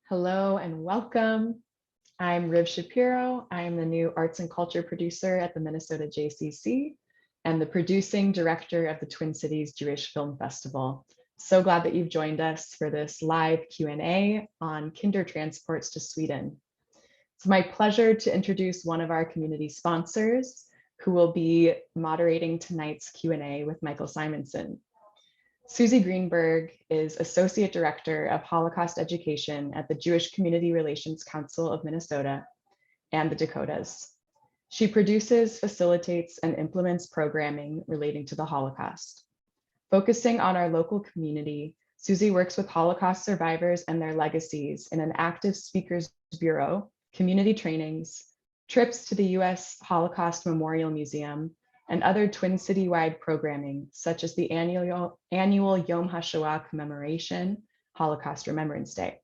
Hello and welcome. I'm Riv Shapiro. I'm the new arts and culture producer at the Minnesota JCC and the producing director of the Twin Cities Jewish Film Festival. So glad that you've joined us for this live Q&A on Kindertransports to Sweden. It's my pleasure to introduce one of our community sponsors who will be moderating tonight's Q&A with Michael Simonson. Susie Greenberg is Associate Director of Holocaust Education at the Jewish Community Relations Council of Minnesota and the Dakotas. She produces, facilitates, and implements programming relating to the Holocaust. Focusing on our local community, Susie works with Holocaust survivors and their legacies in an active speakers bureau, community trainings, trips to the US Holocaust Memorial Museum, and other Twin City-wide programming, such as the annual Yom HaShoah commemoration, Holocaust Remembrance Day.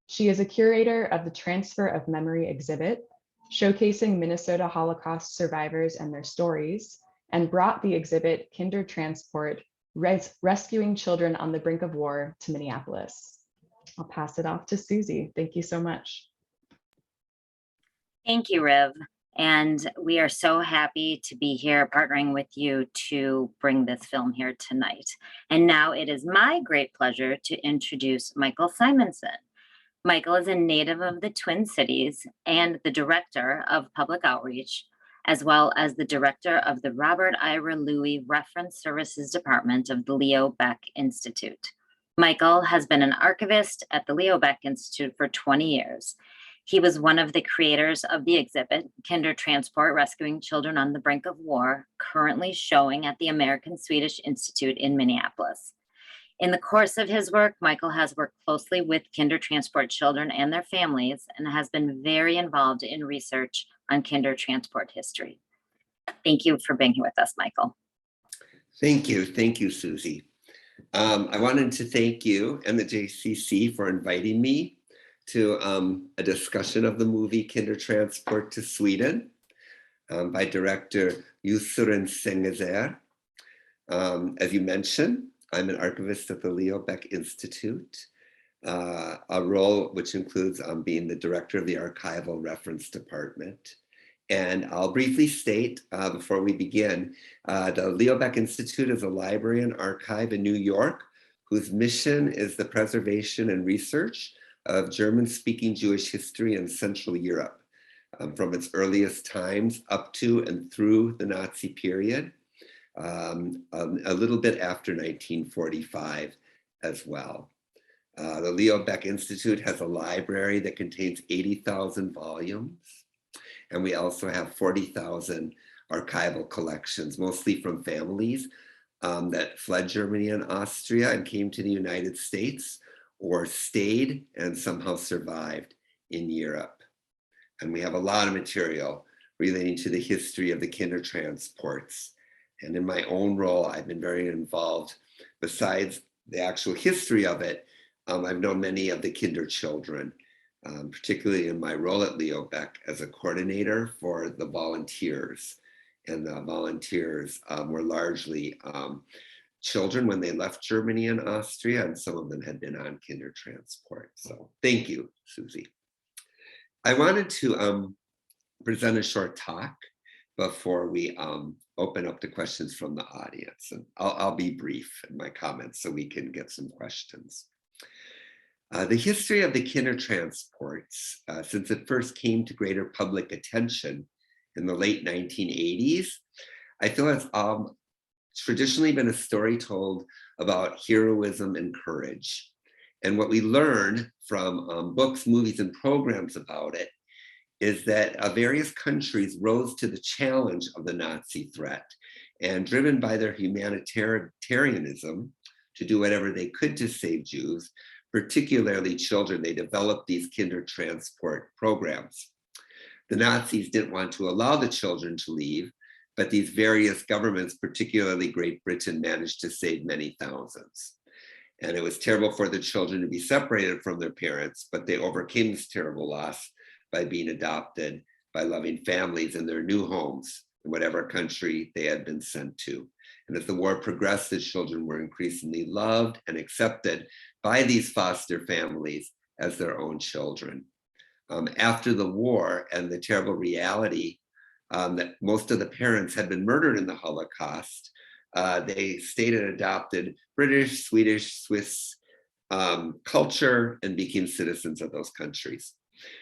She is a curator of the Transfer of Memory exhibit, showcasing Minnesota Holocaust survivors and their stories, and brought the exhibit Kindertransport, Rescuing Children on the Brink of War to Minneapolis. I'll pass it off to Susie. Thank you so much. Thank you, Riv. And we are so happy to be here partnering with you to bring this film here tonight. And now it is my great pleasure to introduce Michael Simonson. Michael is a native of the Twin Cities and the director of public outreach, as well as the director of the Robert Ira Louie Reference Services Department of the Leobeck Institute. Michael has been an archivist at the Leobeck Institute for 20 years. He was one of the creators of the exhibit, Kindertransport, Rescuing Children on the Brink of War, currently showing at the American Swedish Institute in Minneapolis. In the course of his work, Michael has worked closely with Kindertransport children and their families and has been very involved in research on Kindertransport history. Thank you for being here with us, Michael. Thank you, Susie. I wanted to thank you and the JCC for inviting me to a discussion of the movie Kindertransport to Sweden by director Yusurin Sengezer. As you mentioned, I'm an archivist at the Leobeck Institute, a role which includes being the director of the Archival Reference Department. And I'll briefly state before we begin, the Leobeck Institute is a library and archive in New York whose mission is the preservation and research of German-speaking Jewish history in Central Europe, from its earliest times up to and through the Nazi period, a little bit after 1945 as well. The Leobeck Institute has a library that contains 80,000 volumes, and we also have 40,000 archival collections, mostly from families that fled Germany and Austria and came to the United States, or stayed and somehow survived in Europe. And we have a lot of material relating to the history of the Kindertransports. And in my own role, I've been very involved. Besides the actual history of it, I've known many of the Kinder children, particularly in my role at Leobeck as a coordinator for the volunteers. And the volunteers were largely children when they left Germany and Austria, and some of them had been on Kindertransport. So thank you, Susie. I wanted to present a short talk before we open up to questions from the audience. And I'll be brief in my comments so we can get some questions. The history of the Kindertransports, since it first came to greater public attention in the late 1980s, I feel it's traditionally been a story told about heroism and courage. And what we learn from books, movies, and programs about it is that various countries rose to the challenge of the Nazi threat, and driven by their humanitarianism to do whatever they could to save Jews, particularly children, they developed these Kindertransport programs. The Nazis didn't want to allow the children to leave, but these various governments, particularly Great Britain, managed to save many thousands. And it was terrible for the children to be separated from their parents, but they overcame this terrible loss by being adopted by loving families in their new homes in whatever country they had been sent to. And as the war progressed, the children were increasingly loved and accepted by these foster families as their own children. After the war and the terrible reality that most of the parents had been murdered in the Holocaust, they stayed and adopted British, Swedish, Swiss culture and became citizens of those countries.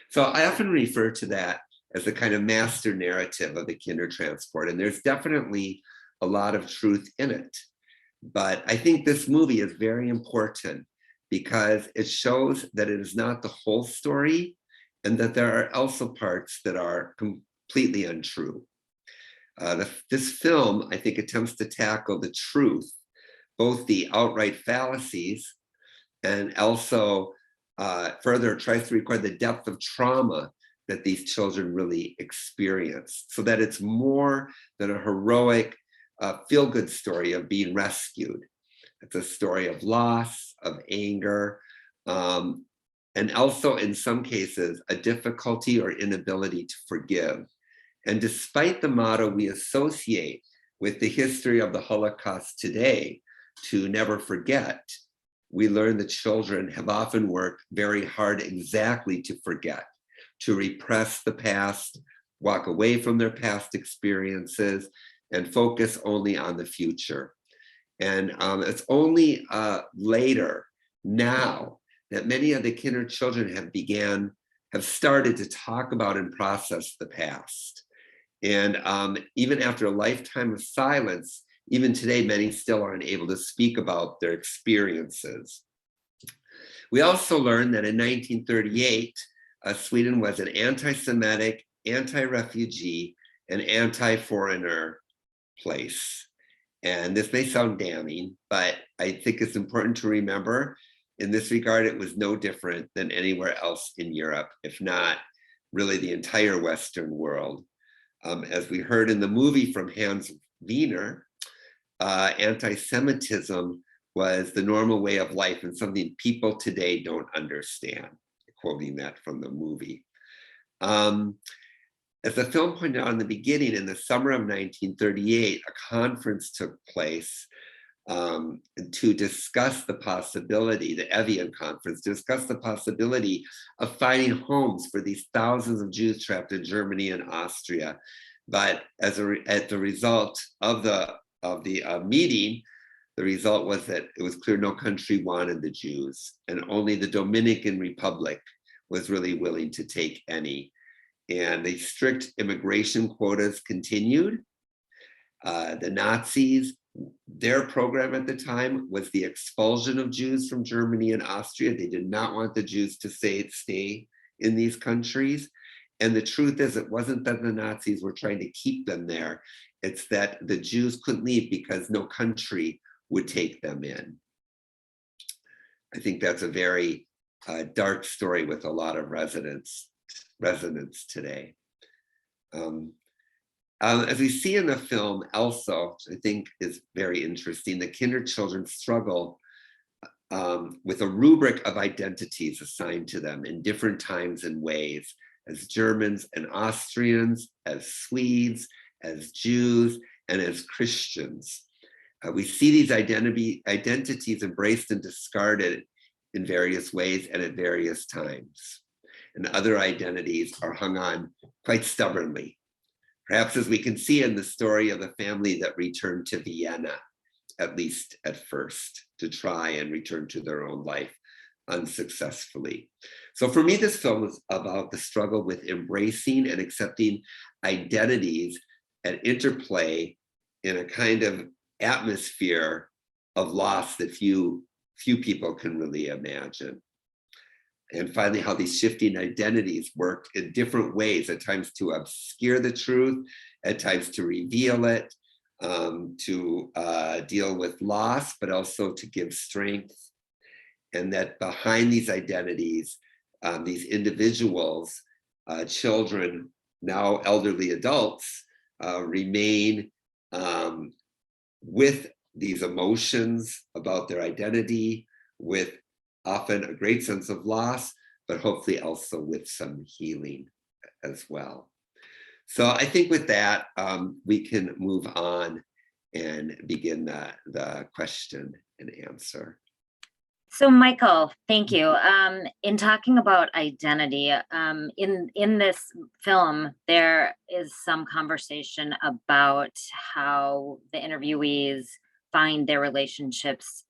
So I often refer to that as a kind of master narrative of the Kindertransport, and there's definitely a lot of truth in it. But I think this movie is very important because it shows that it is not the whole story and that there are also parts that are completely untrue. This film, I think, attempts to tackle the truth, both the outright fallacies and also further tries to record the depth of trauma that these children really experience, so that it's more than a heroic feel-good story of being rescued. It's a story of loss, of anger, and also in some cases, a difficulty or inability to forgive. And despite the motto we associate with the history of the Holocaust today, to never forget, we learn that children have often worked very hard exactly to forget, to repress the past, walk away from their past experiences, and focus only on the future. And it's only later, now, that many of the Kinder children have started to talk about and process the past. And even after a lifetime of silence, even today, many still are unable to speak about their experiences. We also learned that in 1938, Sweden was an anti-Semitic, anti-refugee, and anti-foreigner place. And this may sound damning, but I think it's important to remember in this regard, it was no different than anywhere else in Europe, if not really the entire Western world. As we heard in the movie from Hans Wiener, anti-Semitism was the normal way of life and something people today don't understand, quoting that from the movie. As the film pointed out in the beginning, in the summer of 1938, a conference took place to discuss the possibility, the Evian conference, to discuss the possibility of finding homes for these thousands of Jews trapped in Germany and Austria. But as the result of the meeting, the result was that it was clear no country wanted the Jews, and only the Dominican Republic was really willing to take any. And the strict immigration quotas continued. The Nazis, their program at the time was the expulsion of Jews from Germany and Austria. They did not want the Jews to stay in these countries. And the truth is, it wasn't that the Nazis were trying to keep them there. It's that the Jews couldn't leave because no country would take them in. I think that's a very dark story with a lot of resonance today. As we see in the film also, which I think is very interesting, the Kinder children struggle with a rubric of identities assigned to them in different times and ways, as Germans and Austrians, as Swedes, as Jews, and as Christians. We see these identities embraced and discarded in various ways and at various times. And other identities are hung on quite stubbornly. Perhaps as we can see in the story of the family that returned to Vienna, at least at first, to try and return to their own life unsuccessfully. So for me, this film is about the struggle with embracing and accepting identities at interplay in a kind of atmosphere of loss that few people can really imagine. And finally, how these shifting identities work in different ways, at times to obscure the truth, at times to reveal it, to deal with loss, but also to give strength. And that behind these identities, these individuals, children, now elderly adults, remain with these emotions about their identity, with often a great sense of loss, but hopefully also with some healing as well. So I think with that, we can move on and begin the question and answer. So Michael, thank you. In talking about identity, in this film, there is some conversation about how the interviewees find their relationships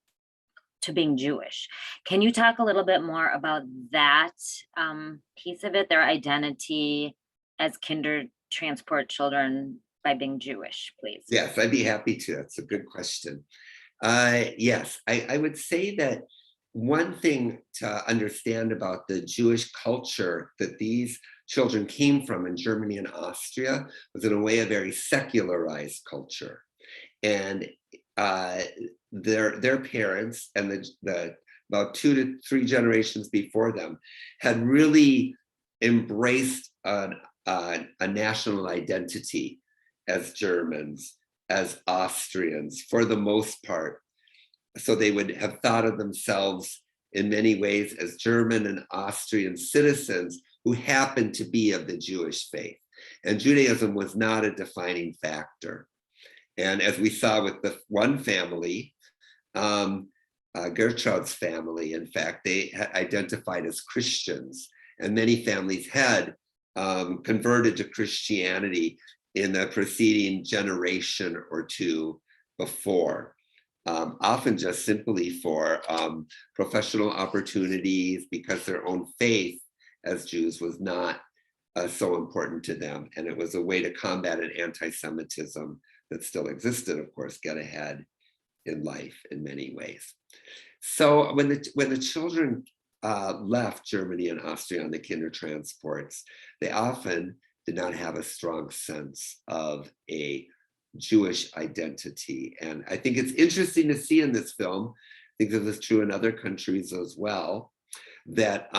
to being Jewish. Can you talk a little bit more about that piece of it, their identity as Kindertransport children by being Jewish, please? Yes, I'd be happy to. That's a good question. Yes, I would say that one thing to understand about the Jewish culture that these children came from in Germany and Austria was in a way a very secularized culture. And their parents and the about 2 to 3 generations before them had really embraced a national identity as Germans, as Austrians, for the most part. So they would have thought of themselves in many ways as German and Austrian citizens who happened to be of the Jewish faith. And Judaism was not a defining factor. And as we saw with the one family, Gertrude's family, in fact, they identified as Christians, and many families had converted to Christianity in the preceding generation or two before, often just simply for professional opportunities, because their own faith as Jews was not so important to them. And it was a way to combat an anti-Semitism that still existed, of course, get ahead in life in many ways. So when the children left Germany and Austria on the Kindertransports, they often did not have a strong sense of a Jewish identity. And I think it's interesting to see in this film, I think this is true in other countries as well, that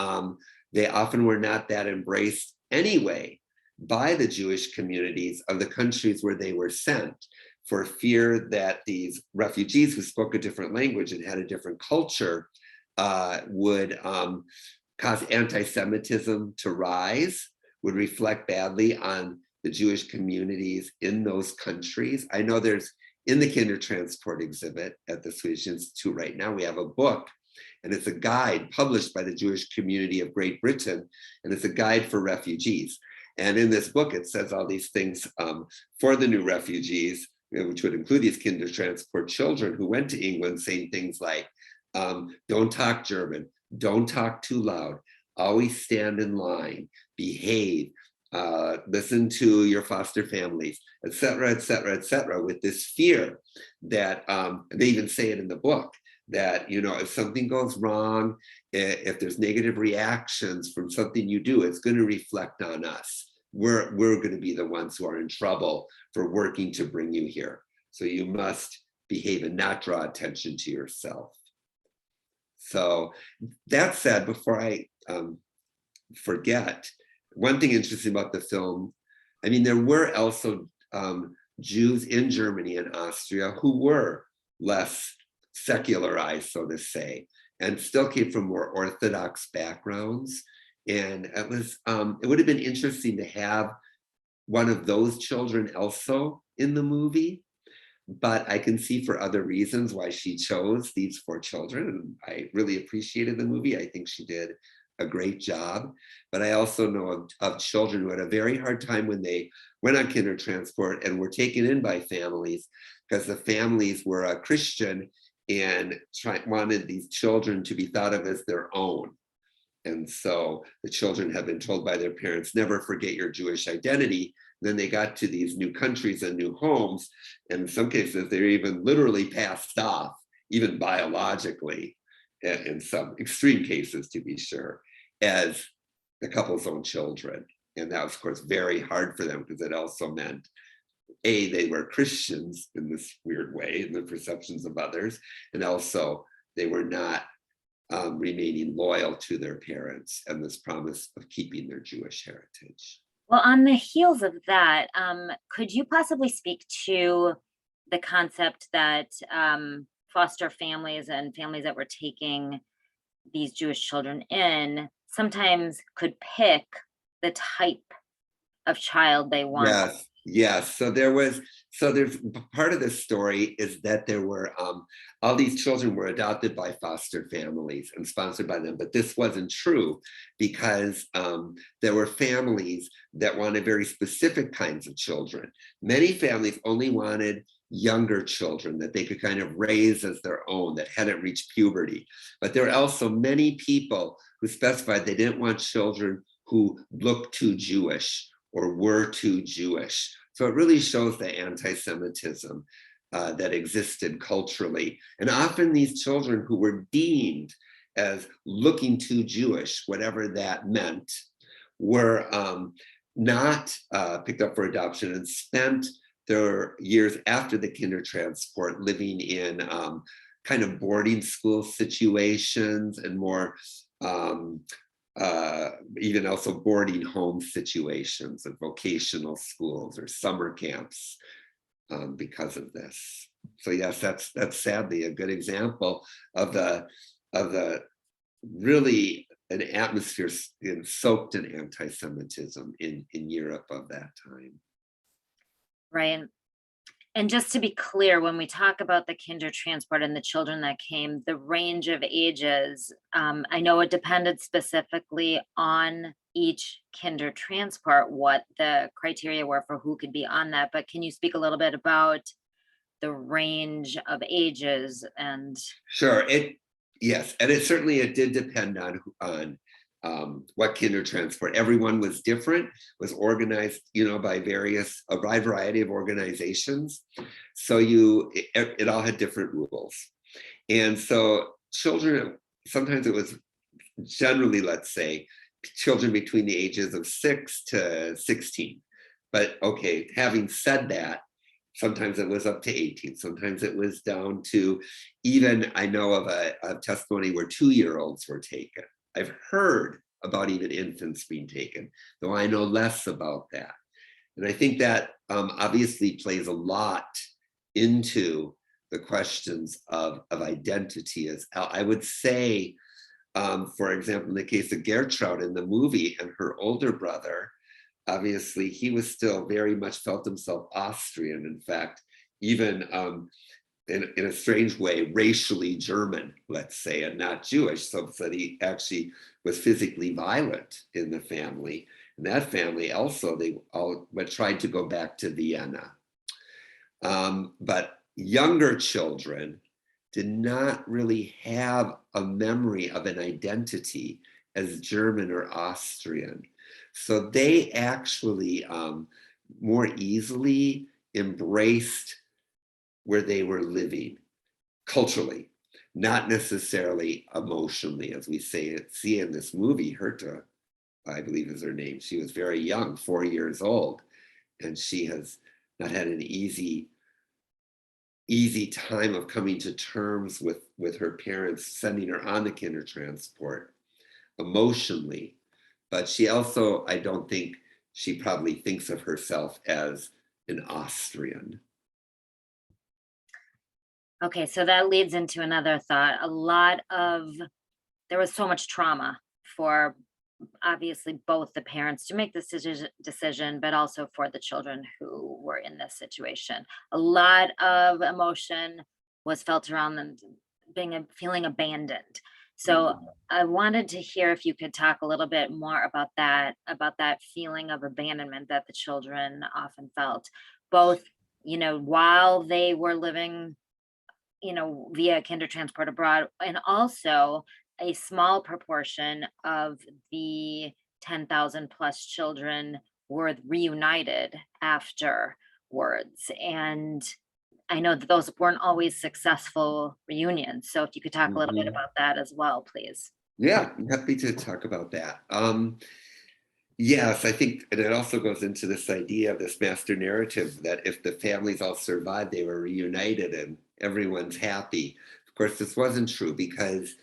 they often were not that embraced anyway by the Jewish communities of the countries where they were sent, for fear that these refugees who spoke a different language and had a different culture would cause anti-Semitism to rise, would reflect badly on the Jewish communities in those countries. I know there's, in the Kindertransport exhibit at the Swedish Institute right now, we have a book, and it's a guide published by the Jewish community of Great Britain, and it's a guide for refugees. And in this book, it says all these things for the new refugees, which would include these Kindertransport children who went to England, saying things like, don't talk German, don't talk too loud, always stand in line, behave, listen to your foster families, et cetera, et cetera, et cetera, with this fear that, they even say it in the book, that, you know, if something goes wrong, if there's negative reactions from something you do, it's going to reflect on us. We're going to be the ones who are in trouble for working to bring you here. So you must behave and not draw attention to yourself. So that said, before I forget, one thing interesting about the film, I mean, there were also Jews in Germany and Austria who were less secularized, so to say, and still came from more Orthodox backgrounds. And it was, it would have been interesting to have one of those children also in the movie, but I can see for other reasons why she chose these 4 children. And I really appreciated the movie. I think she did a great job. But I also know of children who had a very hard time when they went on Kindertransport and were taken in by families, because the families were Christian and wanted these children to be thought of as their own. And so the children have been told by their parents, never forget your Jewish identity. Then they got to these new countries and new homes. And in some cases, they're even literally passed off, even biologically, in some extreme cases, to be sure, as the couple's own children. And that was, of course, very hard for them, because it also meant, A, they were Christians in this weird way, in the perceptions of others, and also they were not remaining loyal to their parents and this promise of keeping their Jewish heritage. Well, on the heels of that, could you possibly speak to the concept that foster families and families that were taking these Jewish children in sometimes could pick the type of child they want? Yes, yes. So there was So there's part of this story is that there were all these children were adopted by foster families and sponsored by them, but this wasn't true because there were families that wanted very specific kinds of children. Many families only wanted younger children that they could kind of raise as their own that hadn't reached puberty. But there are also many people who specified they didn't want children who looked too Jewish or were too Jewish. So it really shows the anti-Semitism that existed culturally. And often these children who were deemed as looking too Jewish, whatever that meant, were not picked up for adoption and spent their years after the Kindertransport living in kind of boarding school situations and more even also boarding home situations and vocational schools or summer camps because of this. So yes, that's sadly a good example of the really an atmosphere soaked in anti-Semitism in Europe of that time. Right. And just to be clear, when we talk about the Kindertransport and the children that came, the range of ages, I know it depended specifically on each Kindertransport, what the criteria were for who could be on that. But can you speak a little bit about the range of ages and? Sure. Yes, and it did depend on what Kindertransport. Everyone was different, was organized, by a wide variety of organizations. So it all had different rules. And so children, sometimes it was generally, let's say, children between the ages of 6 to 16. But okay, having said that, sometimes it was up to 18. Sometimes it was down to even, I know of a testimony where 2-year-olds were taken. I've heard about even infants being taken, though I know less about that. And I think that obviously plays a lot into the questions of identity. As I would say, for example, in the case of Gertrude in the movie and her older brother, obviously he was still very much felt himself Austrian. In fact, even in a strange way, racially German, let's say, and not Jewish. So that he actually was physically violent in the family. And that family also, they all tried to go back to Vienna. But younger children did not really have a memory of an identity as German or Austrian. So they actually more easily embraced where they were living culturally, not necessarily emotionally, as we see in this movie. Herta, I believe is her name. She was very young, 4 years old, and she has not had an easy time of coming to terms with her parents sending her on the Kindertransport emotionally. But she also, I don't think she probably thinks of herself as an Austrian. Okay, so that leads into another thought. There was so much trauma for obviously both the parents to make this decision, but also for the children who were in this situation. A lot of emotion was felt around them feeling abandoned. So I wanted to hear if you could talk a little bit more about that feeling of abandonment that the children often felt, both, while they were living, via Kindertransport abroad, and also a small proportion of the 10,000 plus children were reunited afterwards. And I know that those weren't always successful reunions. So if you could talk a little bit about that as well, please. Yeah, I'm happy to talk about that. Yes, I think, and it also goes into this idea of this master narrative that if the families all survived, they were reunited and everyone's happy. Of course, this wasn't true because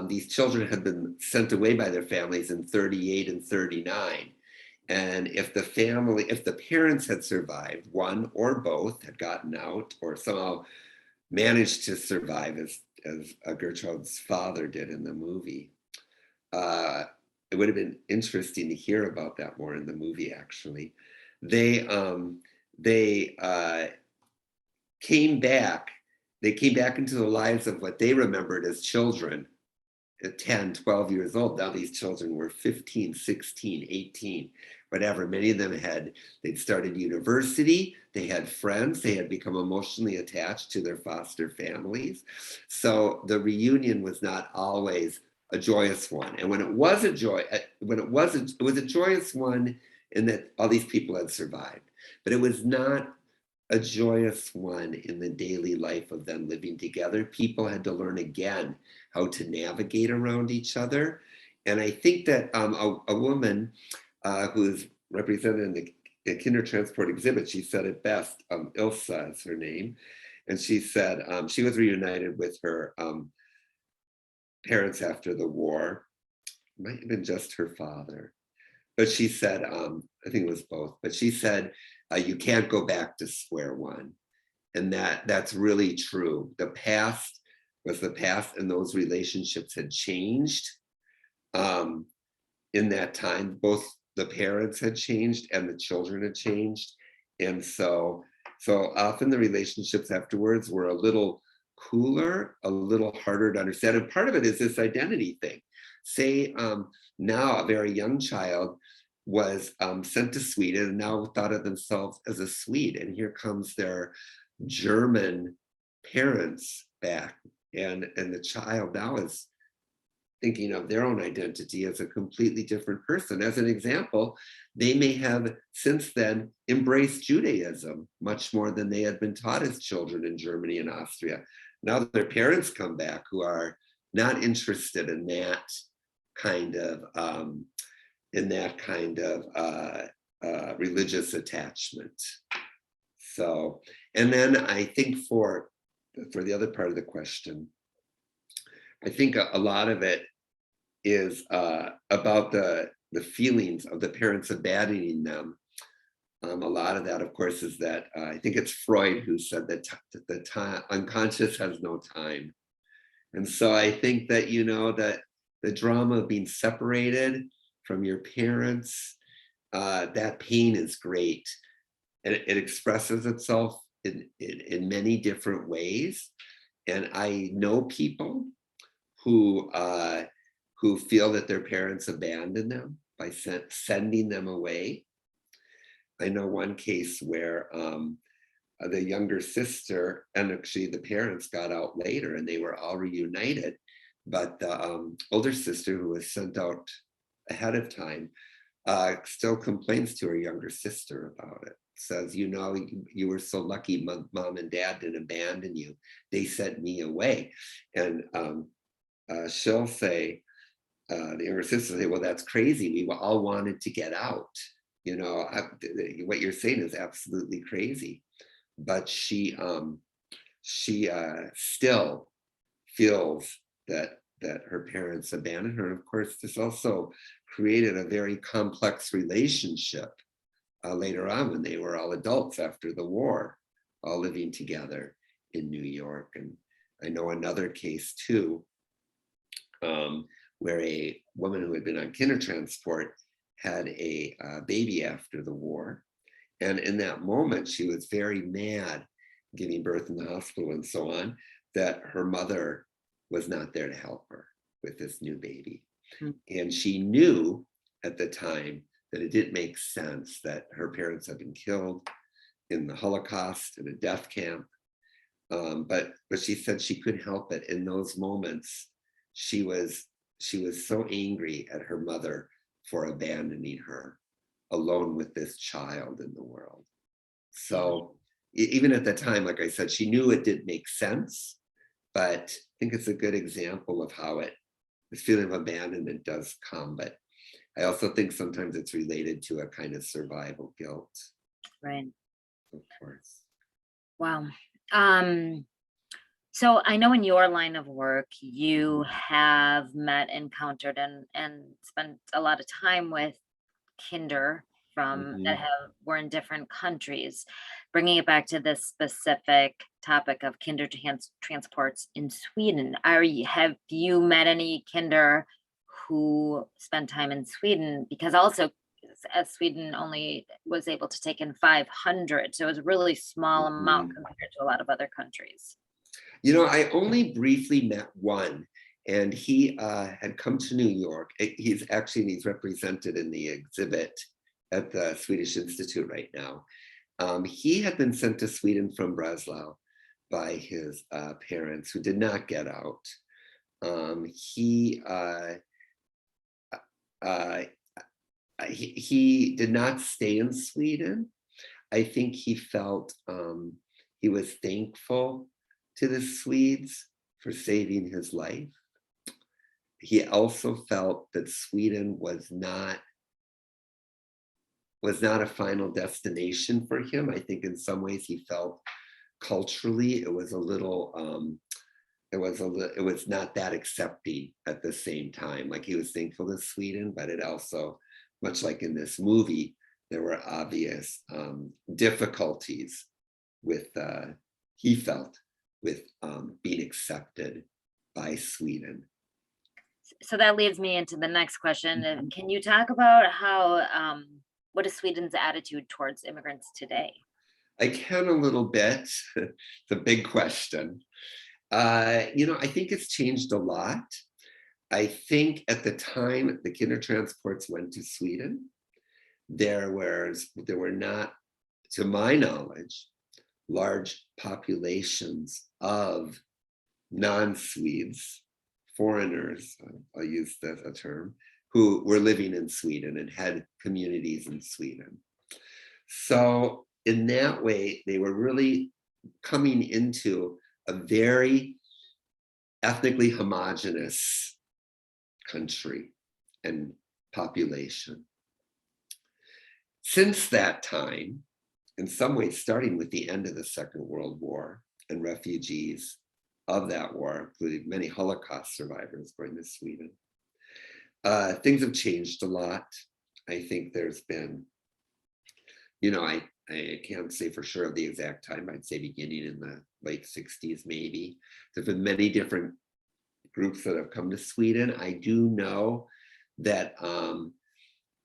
these children had been sent away by their families in 38 and 39. And if the parents had survived, one or both had gotten out or somehow managed to survive as Gertrude's father did in the movie, it would have been interesting to hear about that more in the movie, actually. They came back. They came back into the lives of what they remembered as children at 10, 12 years old. Now these children were 15, 16, 18, whatever. Many of them they'd started university, they had friends, they had become emotionally attached to their foster families. So the reunion was not always a joyous one. And when it was a joyous one in that all these people had survived, but it was not a joyous one in the daily life of them living together. People had to learn again how to navigate around each other. And I think that a woman who is represented in the Kindertransport exhibit, she said it best, Ilsa is her name. And she said she was reunited with her parents after the war. It might have been just her father. But she said, I think it was both, but she said, you can't go back to square one. And that's really true. The past was the past, and those relationships had changed. In that time, both the parents had changed and the children had changed. And so often the relationships afterwards were a little cooler, a little harder to understand. And part of it is this identity thing. Say now a very young child was sent to Sweden and now thought of themselves as a Swede. And here comes their German parents back. And the child now is thinking of their own identity as a completely different person. As an example, they may have since then embraced Judaism much more than they had been taught as children in Germany and Austria. Now that their parents come back who are not interested in that kind of religious attachment. So, and then I think for the other part of the question, I think a lot of it is about the feelings of the parents abandoning them. A lot of that, of course, is that I think it's Freud who said that the time unconscious has no time. And so I think that, that the drama of being separated from your parents, that pain is great. And it expresses itself in many different ways. And I know people who feel that their parents abandoned them by sending them away. I know one case where the younger sister and actually the parents got out later and they were all reunited, but the older sister who was sent out ahead of time still complains to her younger sister about it. Says, you were so lucky mom and dad didn't abandon you. They sent me away. And she'll say, the younger sister will say, well, that's crazy. We all wanted to get out. What you're saying is absolutely crazy. But she still feels that her parents abandoned her. And of course, this also created a very complex relationship later on when they were all adults after the war, all living together in New York. And I know another case too, where a woman who had been on Kindertransport had a baby after the war. And in that moment, she was very mad, giving birth in the hospital and so on, that her mother was not there to help her with this new baby. Mm-hmm. And she knew at the time that it didn't make sense that her parents had been killed in the Holocaust in a death camp. But she said she couldn't help it. In those moments, she was so angry at her mother for abandoning her alone with this child in the world. So even at the time, like I said, she knew it didn't make sense, but I think it's a good example of how this feeling of abandonment does come. But I also think sometimes it's related to a kind of survival guilt. Right. Of course. Wow. So I know in your line of work, you have met, encountered, and spent a lot of time with kinder that were in different countries. Bringing it back to this specific topic of Kindertransports in Sweden, have you met any kinder who spent time in Sweden? Because also as Sweden only was able to take in 500. So it was a really small amount compared to a lot of other countries. You know, I only briefly met one, and he had come to New York. He's represented in the exhibit at the Swedish Institute right now. He had been sent to Sweden from Breslau by his parents, who did not get out. He did not stay in Sweden. I think he felt he was thankful to the Swedes for saving his life. He also felt that Sweden was not a final destination for him. I think in some ways he felt culturally it was a little, it was not that accepting at the same time. Like, he was thankful to Sweden, but it also, much like in this movie, there were obvious difficulties with, he felt, with being accepted by Sweden. So that leads me into the next question. Can you talk about how, what is Sweden's attitude towards immigrants today? I can a little bit. It's a big question. You know, I think it's changed a lot. I think at the time the Kindertransports went to Sweden, there were not, to my knowledge, large populations of non-Swedes, foreigners, I'll use a term, who were living in Sweden and had communities in Sweden. So in that way, they were really coming into a very ethnically homogeneous country and population. Since that time, in some ways, starting with the end of the Second World War and refugees of that war, including many Holocaust survivors going to Sweden, things have changed a lot. I think there's been, you know, I can't say for sure of the exact time. I'd say beginning in the late 60s, maybe. There's been many different groups that have come to Sweden. I do know that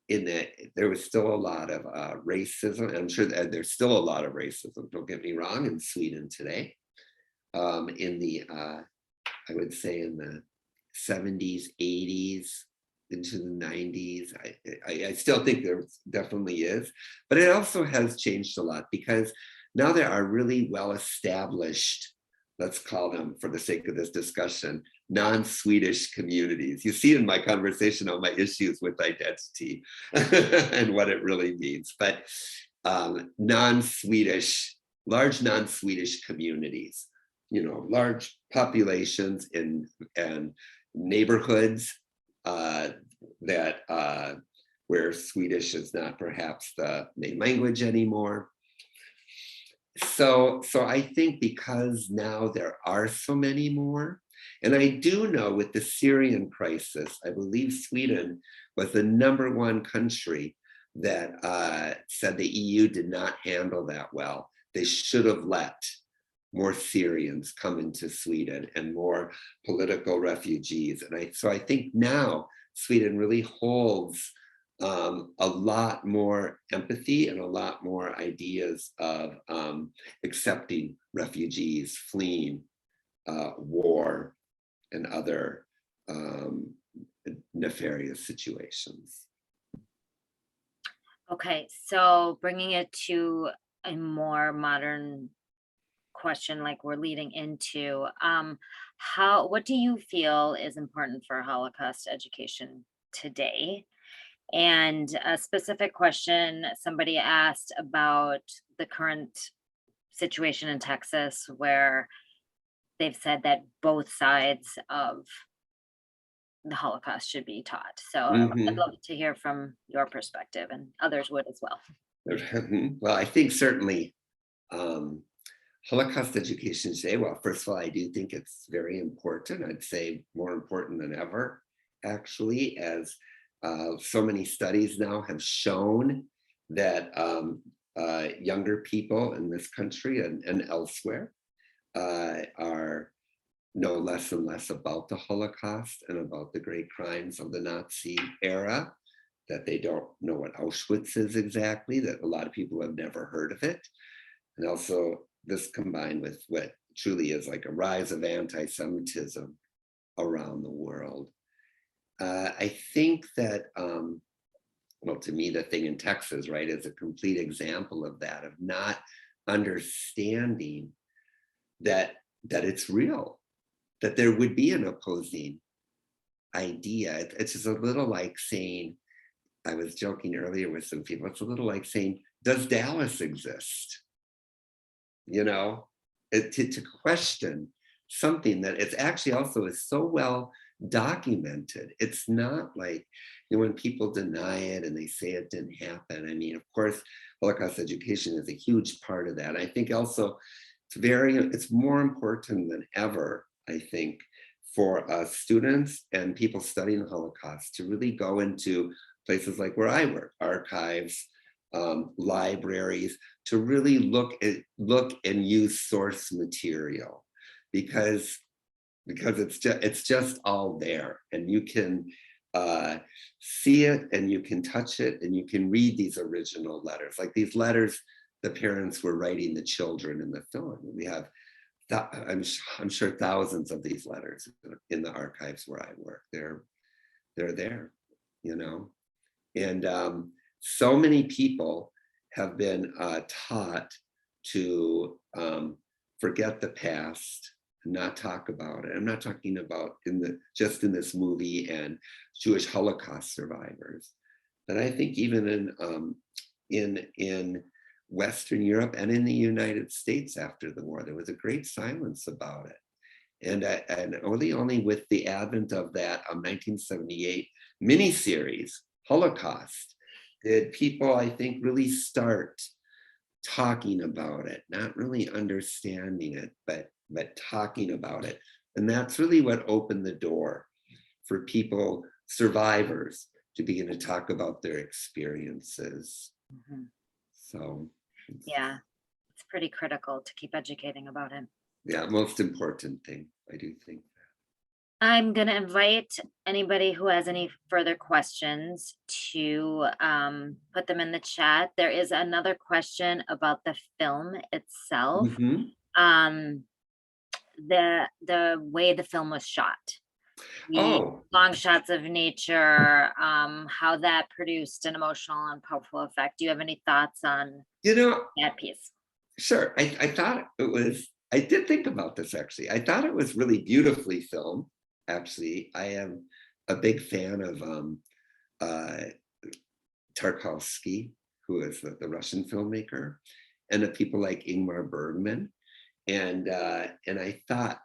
there was still a lot of racism. I'm sure that there's still a lot of racism, don't get me wrong, in Sweden today. In the, I would say in the 70s, 80s, into the 90s. I still think there definitely is, but it also has changed a lot, because now there are really well-established, let's call them, for the sake of this discussion, non-Swedish communities. You see in my conversation on my issues with identity and what it really means, but non-Swedish, large non-Swedish communities, you know, large populations and neighborhoods that where Swedish is not perhaps the main language anymore. So I think because now there are so many more, and I do know with the Syrian crisis, I believe Sweden was the #1 country that said the EU did not handle that well. They should have let more Syrians come into Sweden and more political refugees. And so I think now Sweden really holds a lot more empathy and a lot more ideas of accepting refugees, fleeing war and other nefarious situations. Okay, so bringing it to a more modern question, like we're leading into, what do you feel is important for Holocaust education today? And a specific question somebody asked about the current situation in Texas, where they've said that both sides of the Holocaust should be taught. So I'd love to hear from your perspective, and others would as well. Well, I think certainly Holocaust education today, well, first of all, I do think it's very important. I'd say more important than ever, actually, as so many studies now have shown that younger people in this country and elsewhere know less and less about the Holocaust and about the great crimes of the Nazi era. that they don't know what Auschwitz is exactly, that a lot of people have never heard of it. And also this combined with what truly is like a rise of anti-Semitism around the world. I think that, well, to me, the thing in Texas, right, is a complete example of that, of not understanding that it's real, that there would be an opposing idea. It's just a little like saying, I was joking earlier with some people, it's a little like saying, does Dallas exist? You know, to question something that it's actually also is so well documented. It's not like, you know, when people deny it and they say it didn't happen. I mean, of course, Holocaust education is a huge part of that. I think also it's more important than ever, I think, for students and people studying the Holocaust to really go into places like where I work, archives, libraries, to really look and use source material, because it's just all there, and you can see it and you can touch it and you can read these original letters, like these letters the parents were writing the children in the film. We have, I'm sure, thousands of these letters in the archives where I work. They're there, you know, and so many people have been taught to forget the past and not talk about it. I'm not talking about just in this movie and Jewish Holocaust survivors, but I think even in Western Europe and in the United States after the war, there was a great silence about it. And only with the advent of that 1978 miniseries, Holocaust, did people, I think, really start talking about it, not really understanding it, but talking about it. And that's really what opened the door for people, survivors, to begin to talk about their experiences. Mm-hmm. So yeah, it's pretty critical to keep educating about it. Yeah, most important thing, I do think. I'm going to invite anybody who has any further questions to put them in the chat. There is another question about the film itself. Mm-hmm. The way the film was shot. Oh, Long shots of nature, how that produced an emotional and powerful effect. Do you have any thoughts on that piece? Sure. I thought it was, I did think about this actually. I thought it was really beautifully filmed. Actually, I am a big fan of Tarkovsky, who is the Russian filmmaker, and of people like Ingmar Bergman. And I thought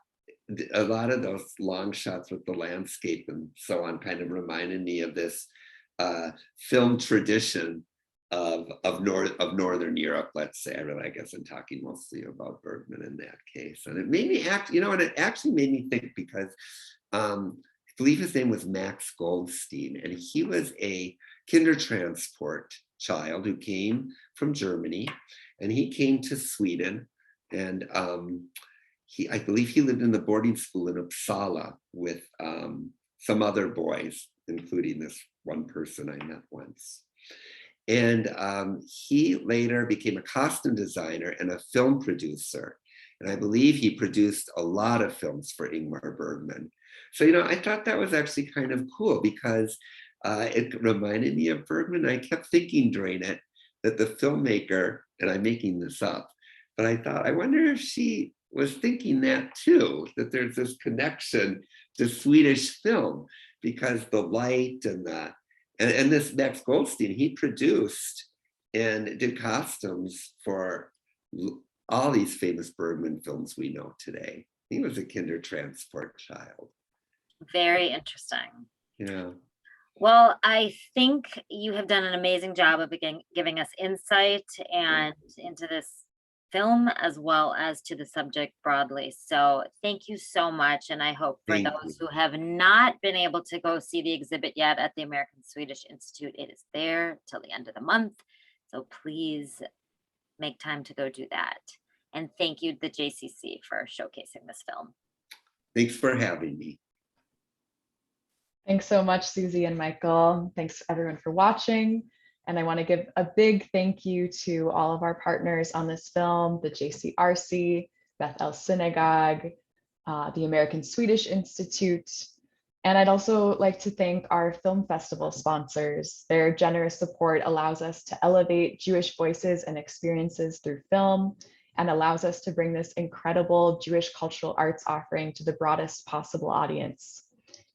a lot of those long shots with the landscape and so on kind of reminded me of this film tradition of Northern Europe, let's say. I guess I'm talking mostly about Bergman in that case. And it made me and it actually made me think, because I believe his name was Max Goldstein, and he was a Kindertransport child who came from Germany, and he came to Sweden, and I believe he lived in the boarding school in Uppsala with some other boys, including this one person I met once. And he later became a costume designer and a film producer. And I believe he produced a lot of films for Ingmar Bergman. So, I thought that was actually kind of cool, because it reminded me of Bergman. I kept thinking during it that the filmmaker, and I'm making this up, but I thought, I wonder if she was thinking that too, that there's this connection to Swedish film, because the light and this Max Goldstein, he produced and did costumes for all these famous Bergman films we know today. He was a Kindertransport child. Very interesting. Yeah. Well, I think you have done an amazing job of giving us insight and into this film, as well as to the subject broadly. So thank you so much. And I hope for those who have not been able to go see the exhibit yet at the American Swedish Institute, it is there till the end of the month. So please make time to go do that. And thank you, the JCC, for showcasing this film. Thanks for having me. Thanks so much, Susie and Michael. Thanks everyone for watching. And I want to give a big thank you to all of our partners on this film, the JCRC, Bethel Synagogue, the American Swedish Institute. And I'd also like to thank our film festival sponsors. Their generous support allows us to elevate Jewish voices and experiences through film and allows us to bring this incredible Jewish cultural arts offering to the broadest possible audience.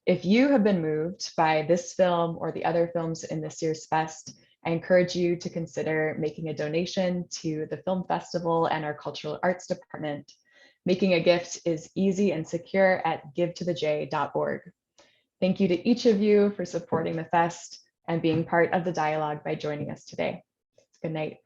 If you have been moved by this film or the other films in this year's fest, I encourage you to consider making a donation to the film festival and our cultural arts department. Making a gift is easy and secure at givetothej.org. Thank you to each of you for supporting the fest and being part of the dialogue by joining us today. Good night.